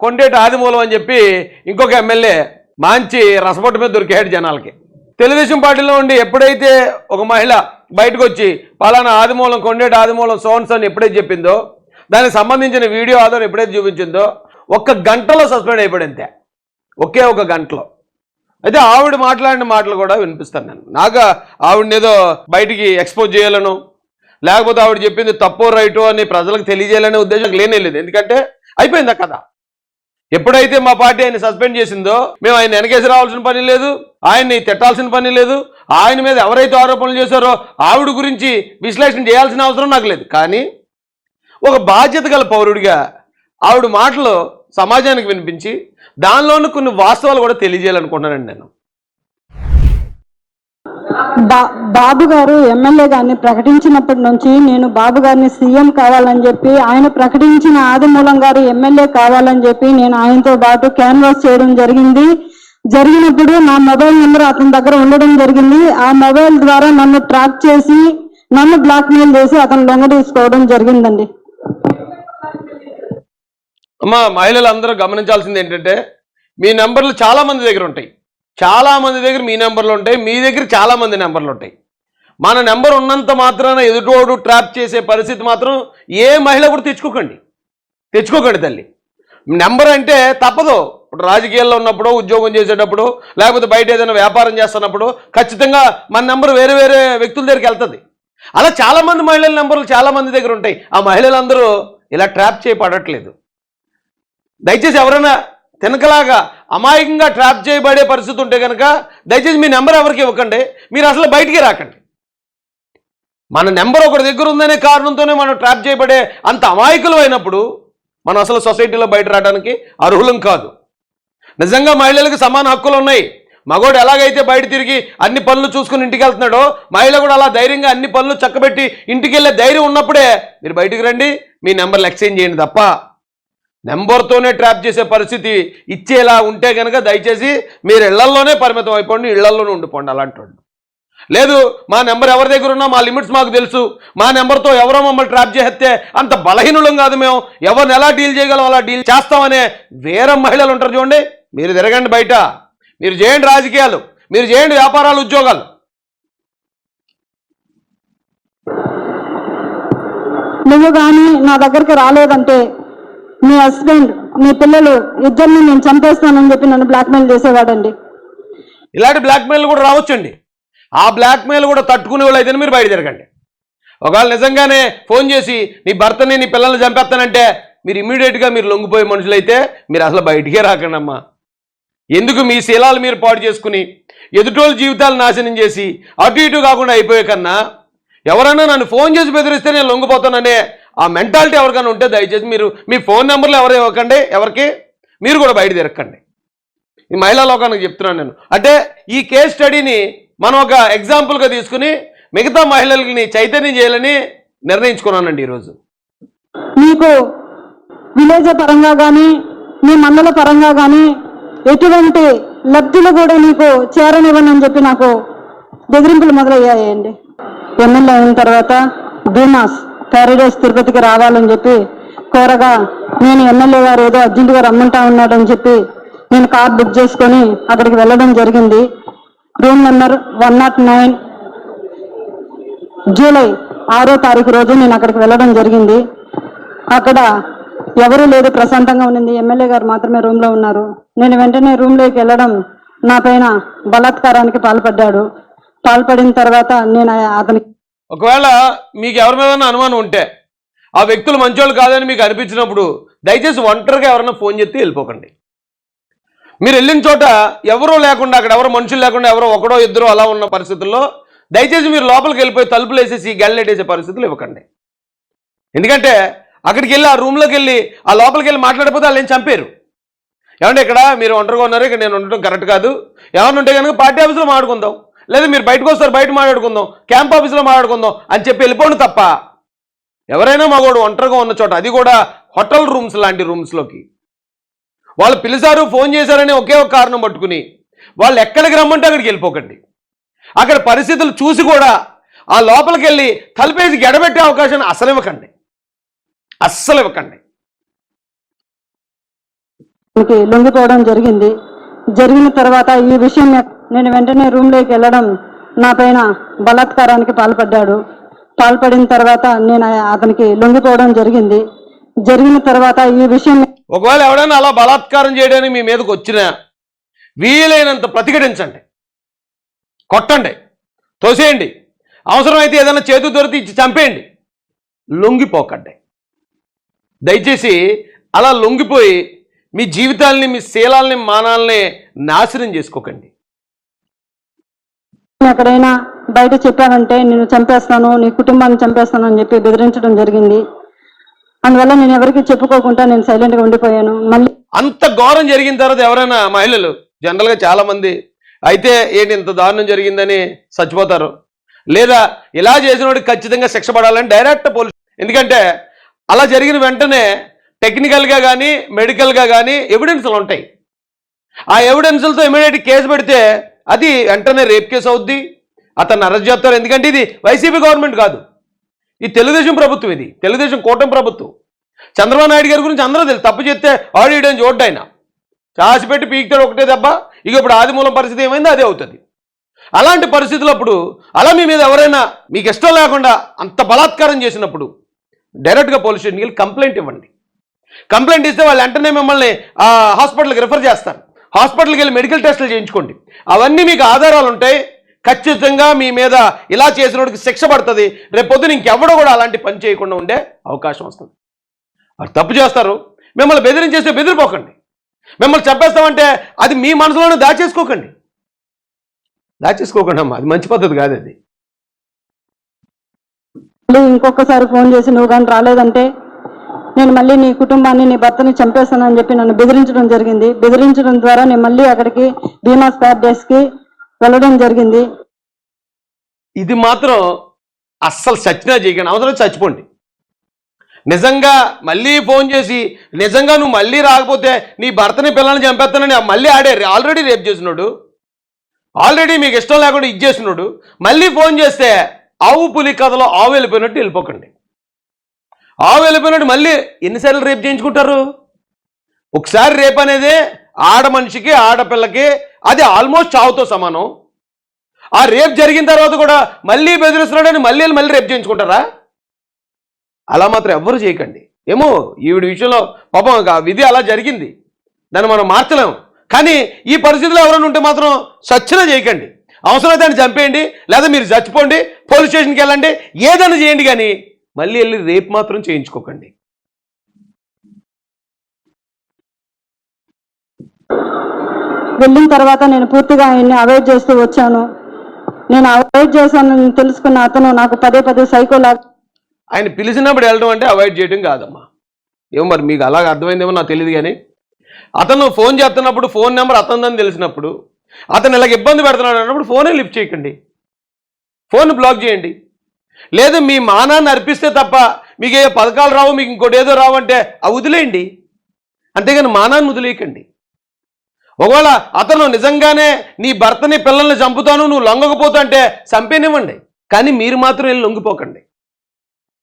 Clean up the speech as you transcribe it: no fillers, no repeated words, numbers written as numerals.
కొండేటి ఆదిమూలం అని చెప్పి ఇంకొక ఎమ్మెల్యే మంచి రసపొట్టు మీద దొరికాడు జనాలకి. తెలుగుదేశం పార్టీలో ఉండి ఎప్పుడైతే ఒక మహిళ బయటకు వచ్చి పలానా ఆదిమూలం కొండేటి ఆదిమూలం సోన్స్ అని ఎప్పుడైతే చెప్పిందో, దానికి సంబంధించిన వీడియో ఆధారం ఎప్పుడైతే చూపించిందో, 1 గంటలో సస్పెండ్ అయిపోయింది. ఒకే 1 గంటలో. అయితే ఆవిడ మాట్లాడిన మాటలు కూడా వినిపిస్తాను నేను. నాకు ఆవిడని ఏదో బయటికి ఎక్స్పోజ్ చేయాలను, లేకపోతే ఆవిడ చెప్పింది తప్పో రైటో అని ప్రజలకు తెలియజేయాలనే ఉద్దేశం లేనేలేదు. ఎందుకంటే అయిపోయింది ఆ కథ. ఎప్పుడైతే మా పార్టీ ఆయన సస్పెండ్ చేసిందో, మేము ఆయన వెనకేసి రావాల్సిన పని లేదు, ఆయన్ని తిట్టాల్సిన పని లేదు, ఆయన మీద ఎవరైతే ఆరోపణలు చేశారో ఆవిడ గురించి విశ్లేషణ చేయాల్సిన అవసరం నాకు లేదు. కానీ ఒక బాధ్యత గల పౌరుడిగా ఆవిడ మాటలు సమాజానికి వినిపించి దానిలోని కొన్ని వాస్తవాలు కూడా తెలియజేయాలనుకుంటున్నానండి నేను. బాబు గారు ఎమ్మెల్యే గారిని ప్రకటించినప్పటి నుంచి నేను బాబు గారిని సీఎం కావాలని చెప్పి, ఆయన ప్రకటించిన ఆదిమూలం గారు ఎమ్మెల్యే కావాలని చెప్పి నేను ఆయనతో పాటు క్యాన్వాస్ చేయడం జరిగినప్పుడు నా మొబైల్ నెంబర్ అతని దగ్గర ఉండడం జరిగింది. ఆ మొబైల్ ద్వారా నన్ను ట్రాక్ చేసి నన్ను బ్లాక్మెయిల్ చేసి అతను లొంగ తీసుకోవడం జరిగిందండి. అమ్మా, మహిళలందరూ గమనించాల్సింది ఏంటంటే, మీ నెంబర్లు చాలా మంది దగ్గర ఉంటాయి, చాలా మంది దగ్గర మీ నెంబర్లు ఉంటాయి, మీ దగ్గర చాలా మంది నెంబర్లు ఉంటాయి. మన నెంబర్ ఉన్నంత మాత్రాన ఎదుటోడు ట్రాప్ చేసే పరిస్థితి మాత్రం ఏ మహిళ కూడా తెచ్చుకోకండి తల్లి. నెంబర్ అంటే తప్పదు. ఇప్పుడు రాజకీయాల్లో ఉన్నప్పుడు, ఉద్యోగం చేసేటప్పుడు, లేకపోతే బయట ఏదైనా వ్యాపారం చేస్తున్నప్పుడు ఖచ్చితంగా మన నెంబర్ వేరే వేరే వ్యక్తుల దగ్గరికి వెళ్తుంది. అలా చాలామంది మహిళల నెంబర్లు చాలామంది దగ్గర ఉంటాయి. ఆ మహిళలందరూ ఇలా ట్రాప్ చేయబడట్లేదు. దయచేసి ఎవరైనా తినకలాగా అమాయకంగా ట్రాప్ చేయబడే పరిస్థితి ఉంటే కనుక దయచేసి మీ నెంబర్ ఎవరికి ఇవ్వకండి, మీరు అసలు బయటికి రాకండి. మన నెంబర్ ఒకటి దగ్గర ఉందనే కారణంతోనే మనం ట్రాప్ చేయబడే అంత అమాయకులు అయినప్పుడు మనం అసలు సొసైటీలో బయట రావడానికి అర్హులం కాదు. నిజంగా మహిళలకు సమాన హక్కులు ఉన్నాయి. మగోడు ఎలాగైతే బయట తిరిగి అన్ని పనులు చూసుకుని ఇంటికి వెళ్తున్నాడో, మహిళ కూడా అలా ధైర్యంగా అన్ని పనులు చక్కబెట్టి ఇంటికి వెళ్ళే ధైర్యం ఉన్నప్పుడే మీరు బయటికి రండి, మీ నెంబర్లు ఎక్స్చేంజ్ చేయండి. తప్ప నెంబర్తోనే ట్రాప్ చేసే పరిస్థితి ఇచ్చేలా ఉంటే కనుక దయచేసి మీరు ఇళ్లల్లోనే పరిమితం అయిపోండి, ఇళ్లల్లోనే ఉండిపోండి. అలాంటి లేదు, మా నెంబర్ ఎవరి దగ్గర ఉన్నా మా లిమిట్స్ మాకు తెలుసు, మా నెంబర్తో ఎవరో మమ్మల్ని ట్రాప్ చేస్తే అంత బలహీనులం కాదు మేము, ఎవరిని ఎలా డీల్ చేయగలం అలా డీల్ చేస్తామనే వేరే మహిళలు ఉంటారు. చూడండి, మీరు తిరగండి బయట, మీరు చేయండి రాజకీయాలు, మీరు చేయండి వ్యాపారాలు, ఉద్యోగాలు. నువ్వు కానీ నా దగ్గరికి రాలేదంటే మీ హస్బెండ్, మీ పిల్లలు ఇద్దరిని నేను చంపేస్తానని చెప్పి నన్ను బ్లాక్మెయిల్ చేసేవాడండి. ఇలాంటి బ్లాక్మెయిల్ కూడా రావచ్చండి. ఆ బ్లాక్మెయిల్ కూడా తట్టుకునే వాళ్ళు అయితే మీరు బయట తిరగండి. ఒకవేళ నిజంగానే ఫోన్ చేసి నీ భర్తని నీ పిల్లల్ని చంపేస్తానంటే మీరు ఇమ్మీడియట్గా మీరు లొంగిపోయే మనుషులైతే మీరు అసలు బయటికే రాకండి అమ్మా. ఎందుకు మీ శీలాలు మీరు పాడు చేసుకుని ఎదుటోళ్ళ జీవితాలు నాశనం చేసి అటు ఇటు కాకుండా అయిపోయే కన్నా, ఎవరైనా నన్ను ఫోన్ చేసి బెదిరిస్తే నేను లొంగిపోతాననే ఆ మెంటాలిటీ ఎవరికైనా ఉంటే దయచేసి మీరు మీ ఫోన్ నెంబర్లు ఎవరు ఇవ్వకండి, ఎవరికి మీరు కూడా బయట తిరగకండి. ఈ మహిళా లోకానికి చెప్తున్నాను నేను. అంటే ఈ కేస్ స్టడీని మనం ఒక ఎగ్జాంపుల్గా తీసుకుని మిగతా మహిళల్ని చైతన్యం చేయాలని నిర్ణయించుకున్నానండి ఈరోజు. మీకు విలేజ్ పరంగా కానీ మీ మండల పరంగా కానీ ఎటువంటి లబ్ధులు కూడా నీకు చేరనివ్వనని చెప్పి నాకు బెదిరింపులు మొదలయ్యాయండి. ఎమ్మెల్యే అయిన తర్వాత భీమాస్ ప్యారడైస్ తిరుపతికి రావాలని చెప్పి కోరగా, నేను ఎమ్మెల్యే గారు ఏదో అర్జెంటుగా రమ్మంటా ఉన్నాడని చెప్పి నేను కార్ బుక్ చేసుకొని అక్కడికి వెళ్ళడం జరిగింది. రూమ్ నెంబర్ 109 జూలై 6వ తారీఖు రోజు నేను అక్కడికి వెళ్ళడం జరిగింది. అక్కడ ఎవరూ లేదు, ప్రశాంతంగా ఉన్నింది. ఎమ్మెల్యే గారు మాత్రమే రూమ్లో ఉన్నారు. నేను వెంటనే రూమ్లోకి వెళ్ళడం, నా పైన బలాత్కారానికి పాల్పడిన తర్వాత నేను అతనికి, ఒకవేళ మీకు ఎవరి మీద అనుమానం ఉంటే, ఆ వ్యక్తులు మంచోళ్ళు కాదని మీకు అనిపించినప్పుడు దయచేసి ఒంటరిగా ఎవరైనా ఫోన్ చేస్తే వెళ్ళిపోకండి. మీరు వెళ్ళిన చోట ఎవరూ లేకుండా, అక్కడ ఎవరో మనుషులు లేకుండా ఎవరో ఒకడో ఇద్దరో అలా ఉన్న పరిస్థితుల్లో దయచేసి మీరు లోపలికి వెళ్ళిపోయి తలుపులు వేసేసి గల్లెట్టేసే పరిస్థితులు ఇవ్వకండి. ఎందుకంటే అక్కడికి వెళ్ళి ఆ రూమ్లోకి వెళ్ళి ఆ లోపలికి వెళ్ళి మాట్లాడిపోతే వాళ్ళు ఏం చంపారు. ఏమంటే ఇక్కడ మీరు ఒంటరిగా ఉన్నారు, ఇక్కడ నేను ఉండటం కరెక్ట్ కాదు, ఎవరిని ఉంటే కనుక పార్టీ ఆఫీస్లో మాట్లాడుకుందాం, లేదా మీరు బయటకు వస్తారు బయట మాట్లాడుకుందాం, క్యాంప్ ఆఫీస్లో మాట్లాడుకుందాం అని చెప్పి వెళ్ళిపోండి. తప్ప ఎవరైనా మగోడు ఒంటరిగా ఉన్న చోట, అది కూడా హోటల్ రూమ్స్ లాంటి రూమ్స్లోకి వాళ్ళు పిలిచారు, ఫోన్ చేశారని ఒకే ఒక కారణం పట్టుకుని వాళ్ళు ఎక్కడికి రమ్మంటే అక్కడికి వెళ్ళిపోకండి. అక్కడ పరిస్థితులు చూసి కూడా ఆ లోపలికి వెళ్ళి తలుపేసి గడబెట్టే అవకాశాన్ని అస్సలు ఇవ్వకండి. లొంగిపోవడం జరిగింది. జరిగిన తర్వాత ఈ విషయం నేను వెంటనే రూమ్లోకి వెళ్ళడం నా పైన బలాత్కారానికి పాల్పడిన తర్వాత నేను అతనికి లొంగిపోవడం జరిగింది. జరిగిన తర్వాత ఈ విషయం ఒకవేళ ఎవడైనా అలా బలాత్కారం చేయడానికి మీ మీదకి వచ్చినా వీలైనంత ప్రతిఘటించండి, కొట్టండి, తోసేయండి, అవసరమైతే ఏదైనా చేతు దొరికి ఇచ్చి చంపేయండి. లొంగిపోకండి. దయచేసి అలా లొంగిపోయి మీ జీవితాల్ని, మీ శీలాల్ని, మానాల్ని నాశనం చేసుకోకండి. ఎక్కడైనా బయట చెప్పానంటే నేను చంపేస్తాను, నీ కుటుంబాన్ని చంపేస్తాను అని చెప్పి బెదిరించడం జరిగింది. అందువల్ల నేను ఎవరికి చెప్పుకోకుండా నేను సైలెంట్గా ఉండిపోయాను. మళ్ళీ అంత ఘోరం జరిగిన తర్వాత ఎవరైనా మహిళలు జనరల్గా చాలా మంది అయితే ఏంటి ఇంత దారుణం జరిగిందని చచ్చిపోతారు, లేదా ఇలా చేసినోడికి ఖచ్చితంగా శిక్ష పడాలని డైరెక్ట్ పోలీస్. ఎందుకంటే అలా జరిగిన వెంటనే టెక్నికల్గా కానీ మెడికల్గా కానీ ఎవిడెన్స్లు ఉంటాయి. ఆ ఎవిడెన్స్లతో ఇమీడియట్ కేసు పెడితే అది వెంటనే రేప్ కేసు అవుద్ది, అతన్ని అరెస్ట్ చేస్తారు. ఎందుకంటే ఇది వైసీపీ గవర్నమెంట్ కాదు, ఇది తెలుగుదేశం ప్రభుత్వం, ఇది తెలుగుదేశం కూటమి ప్రభుత్వం. చంద్రబాబు నాయుడు గారి గురించి అందరూ తెలుసు. తప్పు చేస్తే ఆడియడం చూడ్డు, ఆయన చాసిపెట్టి పీకుతాడు ఒకటే దెబ్బ. ఇక ఇప్పుడు ఆదిమూలం పరిస్థితి ఏమైందో అదే అవుతుంది. అలాంటి పరిస్థితులప్పుడు అలా మీ మీద ఎవరైనా మీకు ఇష్టం లేకుండా అంత బలాత్కారం చేసినప్పుడు డైరెక్ట్గా పోలీస్ స్టేషన్కి వెళ్ళి కంప్లైంట్ ఇవ్వండి. కంప్లైంట్ ఇస్తే వాళ్ళు వెంటనే మిమ్మల్ని హాస్పిటల్కి రిఫర్ చేస్తారు. హాస్పిటల్కి వెళ్ళి మెడికల్ టెస్టులు చేయించుకోండి. అవన్నీ మీకు ఆధారాలు ఉంటాయి. ఖచ్చితంగా మీ మీద ఇలా చేసినోడికి శిక్ష పడుతుంది. రేపు పొద్దున ఇంకెవడో కూడా అలాంటి పని చేయకుండా ఉండే అవకాశం వస్తుంది. వారు తప్పు చేస్తారు, మిమ్మల్ని బెదిరించేస్తే బెదిరిపోకండి. మిమ్మల్ని చెప్పేస్తామంటే అది మీ మనసులోనే దాచేసుకోకండి అమ్మా, అది మంచి పద్ధతి కాదు. అది ఇంకొకసారి ఫోన్ చేసి నువ్వు కానీ రాలేదంటే నేను మళ్ళీ నీ కుటుంబాన్ని, నీ భర్తని చంపేస్తానని చెప్పి నన్ను బెదిరించడం జరిగింది. బెదిరించడం ద్వారా నేను మళ్ళీ అక్కడికి భీమా స్పాట్ డేస్కి వెళ్ళడం జరిగింది. ఇది మాత్రం అస్సలు చచ్చినా చేయకండి. అవసరం చచ్చిపోండి. నిజంగా మళ్ళీ ఫోన్ చేసి నిజంగా నువ్వు మళ్ళీ రాకపోతే నీ భర్తని పిల్లల్ని చంపేస్తానని మళ్ళీ ఆల్రెడీ రేప్ చేసినోడు, ఆల్రెడీ మీకు ఇష్టం లేకుండా ఇచ్చేసినోడు మళ్ళీ ఫోన్ చేస్తే ఆవు పులి కథలో ఆవు వెళ్ళిపోయినట్టు వెళ్ళిపోకండి. ఆవు వెళ్ళిపోయినట్టు మళ్ళీ ఎన్నిసార్లు రేప్ చేయించుకుంటారు? ఒకసారి రేప్ అనేది ఆడ మనిషికి, ఆడపిల్లకి అది ఆల్మోస్ట్ చావుతో సమానం. ఆ రేప్ జరిగిన తర్వాత కూడా మళ్ళీ బెదిరిస్తున్నాడని మళ్ళీ రేప్ చేయించుకుంటారా? అలా మాత్రం ఎవ్వరూ చేయకండి. ఏమో ఈవిడ విషయంలో పాపం విధి అలా జరిగింది, దాన్ని మనం మార్చలేము. కానీ ఈ పరిస్థితిలో ఎవరైనా ఉంటే మాత్రం సచ్చిన చేయకండి. అవసరమైతే దాన్ని చంపేయండి, లేదా మీరు చచ్చిపోండి, పోలీస్ స్టేషన్కి వెళ్ళండి, ఏదైనా చేయండి. కానీ మళ్ళీ వెళ్ళి రేపు మాత్రం చేయించుకోకండి. వెళ్ళిన తర్వాత నేను పూర్తిగా ఆయన్ని అవాయిడ్ చేస్తూ వచ్చాను. నేను అవాయిడ్ చేశానని తెలుసుకున్న అతను నాకు పదే సైకోలా. ఆయన పిలిచినప్పుడు వెళ్ళడం అంటే అవాయిడ్ చేయడం కాదమ్మా. ఏమో మరి మీకు అలాగ అర్థమైందేమో నాకు తెలియదు. కానీ అతను ఫోన్ చేస్తున్నప్పుడు ఫోన్ నెంబర్ అతనిదని తెలిసినప్పుడు, అతను ఇలాగ ఇబ్బంది పెడుతున్నాడు అన్నప్పుడు ఫోనే లిఫ్ట్ చేయకండి, ఫోన్ బ్లాక్ చేయండి. లేదు మీ మానాన్ని అర్పిస్తే తప్ప మీకు ఏ పథకాలు రావు, మీకు ఇంకోటి ఏదో రావు అంటే అవి వదిలేయండి. అంతేగాని మానాన్ని వదిలేయకండి. ఒకవేళ అతను నిజంగానే నీ భర్తని, పిల్లల్ని చంపుతాను, నువ్వు లొంగకపోతా అంటే చంపేనివ్వండి. కానీ మీరు మాత్రం వెళ్ళి లొంగిపోకండి.